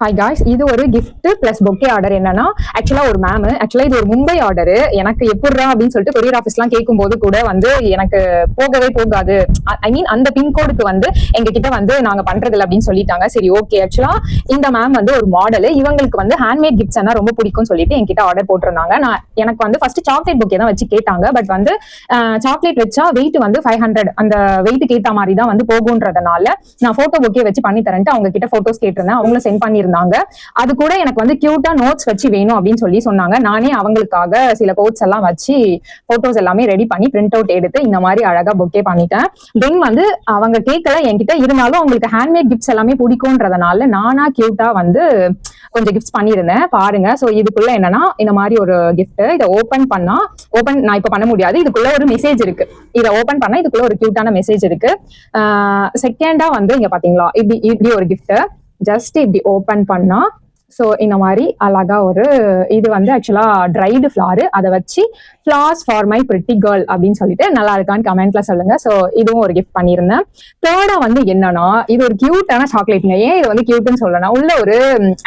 Hi guys, இது ஒரு gift plus bouquet order. என்னன்னா ஆக்சுவலா ஒரு மேம், ஆக்சுவலா இது ஒரு மும்பை ஆர்டர். எனக்கு எப்படிரா அப்படின்னு சொல்லிட்டு கொரியர் ஆஃபீஸ்லாம் கேட்கும் போது கூட வந்து எனக்கு போகவே போகாது. ஐ மீன் அந்த பின்கோடுக்கு வந்து எங்க கிட்ட வந்து நாங்க பண்றது இல்லை அப்படின்னு சொல்லிட்டாங்க. சரி ஓகே, ஆக்சுவலா இந்த மேம் வந்து ஒரு மாடல், இவங்களுக்கு வந்து ஹேண்ட்மேட் கிஃப்ட்ஸ் எல்லாம் ரொம்ப பிடிக்கும்னு சொல்லிட்டு என்கிட்ட ஆர்டர் போட்டிருந்தாங்க. நான் எனக்கு வந்து ஃபர்ஸ்ட் சாக்லேட் பொக்கே தான் வச்சு கேட்டாங்க. பட் வந்து சாக்லேட் வச்சா வெயிட் வந்து 500, அந்த வெயிட்டுக்கு ஏற்ற மாதிரி தான் வந்து போகுன்றதுனால நான் போட்டோ பொக்கே வச்சு பண்ணி தரேன்ட்டு அவங்க கிட்ட போட்டோஸ் கேட்டிருந்தேன். அவங்களும் சென்ட் பண்ணி இருந்தாங்க. அது கூட எனக்கு வந்து கியூட்டா நோட்ஸ் வச்சு வேணும் அப்படின்னு சொல்லி சொன்னாங்க. நானே அவங்களுக்காக சில கோட்ஸ் எல்லாம் வச்சு போட்டோஸ் எல்லாமே ரெடி பண்ணி பிரிண்ட் அவுட் எடுத்து இந்த மாதிரி அழகா பொக்கே பண்ணிட்டேன். தென் வந்து அவங்க கேட்கல என்கிட்ட, இருந்தாலும் அவங்களுக்கு ஹேண்ட்மேட் கிஃப்ட்ஸ் எல்லாமே பிடிக்கும்ன்றதுனால நானா கியூட்டா வந்து கொஞ்சம் கிஃப்ட்ஸ் பண்ணியிருந்தேன் பாருங்க. சோ இதுக்குள்ள என்னன்னா இந்த மாதிரி ஒரு கிஃப்ட், இதை ஓபன் நான் இப்ப பண்ண முடியாது. இதுக்குள்ள ஒரு மெசேஜ் இருக்கு. இதை ஓபன் பண்ணா இதுக்குள்ள ஒரு கியூட்டான மெசேஜ் இருக்கு. செகண்டா வந்து இங்க பாத்தீங்களா, இப்படி ஒரு கிஃப்ட் ஜஸ்ட் இப்படி ஓபன் பண்ணா சோ இந்த மாதிரி அழகா ஒரு இது வந்து ஆக்சுவலா ட்ரைடு ஃபிளார், அதை வச்சு flares for my pretty girl அப்படின்னு சொல்லிட்டு நல்லா இருக்கான்னு கமெண்ட்ல சொல்லுங்க. சோ இதுவும் ஒரு கிஃப்ட் பண்ணியிருந்தேன். தேர்டா வந்து என்னன்னா இது ஒரு கியூட்டான சாக்லேட்ங்க. ஏன் இது வந்து கியூட்னு சொல்லணும்னா, உள்ள ஒரு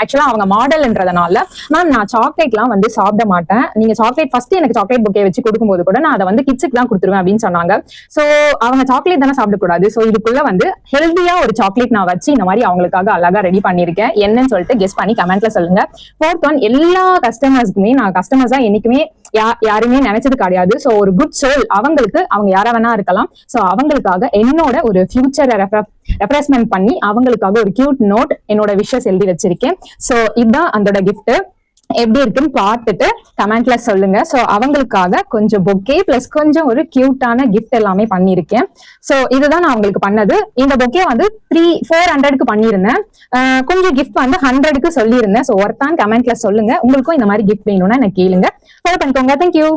ஆக்சுவலா அவங்க மாடல்ன்றதுனால மேம் நான் சாக்லேட்லாம் வந்து சாப்பிட மாட்டேன், நீங்க சாக்லேட் ஃபர்ஸ்ட் எனக்கு சாக்லேட் பொக்கே வச்சு கொடுக்கும்போது கூட நான் அதை வந்து கிட்ஸுக்கு தான் கொடுத்துருவேன் அப்படின்னு சொன்னாங்க. சோ அவங்க சாக்லேட் தானே சாப்பிடக்கூடாது. சோ இதுக்குள்ள வந்து ஹெல்தியா ஒரு சாக்லேட் நான் வச்சு இந்த மாதிரி அவங்களுக்காக அழகா ரெடி பண்ணிருக்கேன். என்னன்னு சொல்லிட்டு கெஸ் பண்ணி கமெண்ட்ல சொல்லுங்க. ஃபோர்த் ஒன், எல்லா கஸ்டமர்ஸ்க்குமே நான் கஸ்டமர்ஸா என்னைக்குமே யாருமே நினைச்சது கிடையாது. சோ ஒரு குட் சோல், அவங்களுக்கு அவங்க யாரா வேணா இருக்கலாம். சோ அவங்களுக்காக என்னோட ஒரு ஃபியூச்சரை ரெஃப்ரெஷ்மெண்ட் பண்ணி அவங்களுக்காக ஒரு கியூட் நோட் என்னோட விஷஸ் எழுதி வச்சிருக்கேன். சோ இதுதான் அதோட கிஃப்ட். எப்படி இருக்குன்னு பார்த்துட்டு கமெண்ட்ல சொல்லுங்க. சோ அவங்களுக்காக கொஞ்சம் பொக்கே பிளஸ் கொஞ்சம் ஒரு கியூட்டான கிஃப்ட் எல்லாமே பண்ணிருக்கேன். சோ இதுதான் நான் அவங்களுக்கு பண்ணது. இந்த பொக்கே வந்து 400க்கு பண்ணியிருந்தேன். கொஞ்சம் கிஃப்ட் வந்து 100க்கு சொல்லியிருந்தேன். சோ ஒருத்தான் கமெண்ட்ல சொல்லுங்க. உங்களுக்கும் இந்த மாதிரி கிஃப்ட் வேணும்னா எனக்கு கேளுங்க. ஃபாலோ பண்ணிக்கோங்க. தேங்க்யூ.